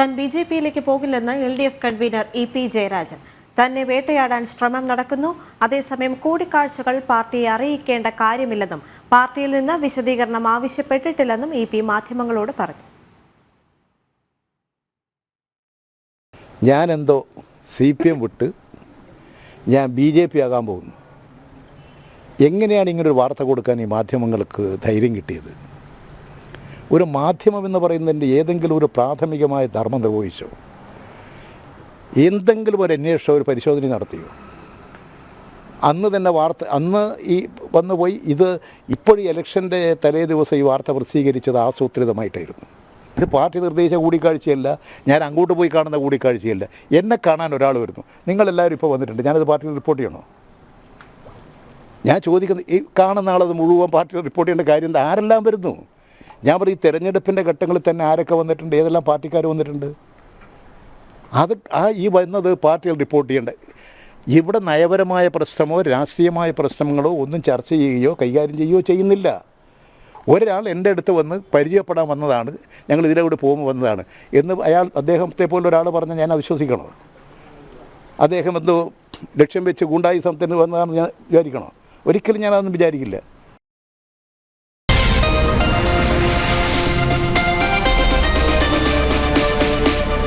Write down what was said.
താൻ ബിജെപിയിലേക്ക് പോകില്ലെന്ന് LDF convener EP Jayarajan. തന്നെ വേട്ടയാടാൻ ശ്രമം നടക്കുന്നു. അതേസമയം കൂടിക്കാഴ്ചകൾ പാർട്ടിയെ അറിയിക്കേണ്ട കാര്യമില്ലെന്നും പാർട്ടിയിൽ നിന്ന് വിശദീകരണം ആവശ്യപ്പെട്ടിട്ടില്ലെന്നും EP മാധ്യമങ്ങളോട് പറഞ്ഞു. ഞാനെന്തോ CPM വിട്ട് ഞാൻ BJP ആകാൻ പോകുന്നു. എങ്ങനെയാണ് ഇങ്ങനൊരു വാർത്ത കൊടുക്കാൻ ഈ മാധ്യമങ്ങൾക്ക് ധൈര്യം കിട്ടിയത്? ഒരു മാധ്യമം എന്ന് പറയുന്നതിൻ്റെ ഏതെങ്കിലും ഒരു പ്രാഥമികമായ ധർമ്മം നിർവഹിച്ചോ? എന്തെങ്കിലും ഒരു അന്വേഷണം, ഒരു പരിശോധന നടത്തിയോ? അന്ന് തന്നെ അന്ന് ഈ വന്നുപോയി. ഇത് ഇപ്പോഴും ഇലക്ഷൻ്റെ തലേ ദിവസം ഈ വാർത്ത പ്രസിദ്ധീകരിച്ചത് ആസൂത്രിതമായിട്ടായിരുന്നു. ഇത് പാർട്ടി നിർദ്ദേശിച്ച കൂടിക്കാഴ്ചയല്ല, ഞാൻ അങ്ങോട്ട് പോയി കാണുന്ന കൂടിക്കാഴ്ചയല്ല. എന്നെ കാണാൻ ഒരാൾ വരുന്നു, നിങ്ങളെല്ലാവരും ഇപ്പോൾ വന്നിട്ടുണ്ട്, ഞാനത് പാർട്ടിയിൽ റിപ്പോർട്ട് ചെയ്യണോ? ഞാൻ ചോദിക്കുന്നത്, ഈ കാണുന്ന ആളത് മുഴുവൻ പാർട്ടിയിൽ റിപ്പോർട്ട് ചെയ്യേണ്ട കാര്യം എന്താ? ആരെല്ലാം വരുന്നു? ഞാൻ പറയും, ഈ തെരഞ്ഞെടുപ്പിൻ്റെ ഘട്ടങ്ങളിൽ തന്നെ ആരൊക്കെ വന്നിട്ടുണ്ട്, ഏതെല്ലാം പാർട്ടിക്കാർ വന്നിട്ടുണ്ട്? ഈ വന്നത് പാർട്ടികൾ റിപ്പോർട്ട് ചെയ്യേണ്ട. ഇവിടെ നയപരമായ പ്രശ്നമോ രാഷ്ട്രീയമായ പ്രശ്നങ്ങളോ ഒന്നും ചർച്ച ചെയ്യുകയോ കൈകാര്യം ചെയ്യുകയോ ചെയ്യുന്നില്ല. ഒരാൾ എൻ്റെ അടുത്ത് വന്ന് പരിചയപ്പെടാൻ വന്നതാണ്, ഞങ്ങൾ ഇതിലൂടെ പോകുമ്പോൾ വന്നതാണ് എന്ന് അദ്ദേഹത്തെ പോലെ ഒരാൾ പറഞ്ഞാൽ ഞാൻ അവിശ്വസിക്കണോ? അദ്ദേഹം എന്തോ ലക്ഷ്യം വെച്ച് ഗുണ്ടായിസത്തിന് വന്നതാണെന്ന് ഞാൻ വിചാരിക്കണോ? ഒരിക്കലും ഞാനതൊന്നും വിചാരിക്കില്ല.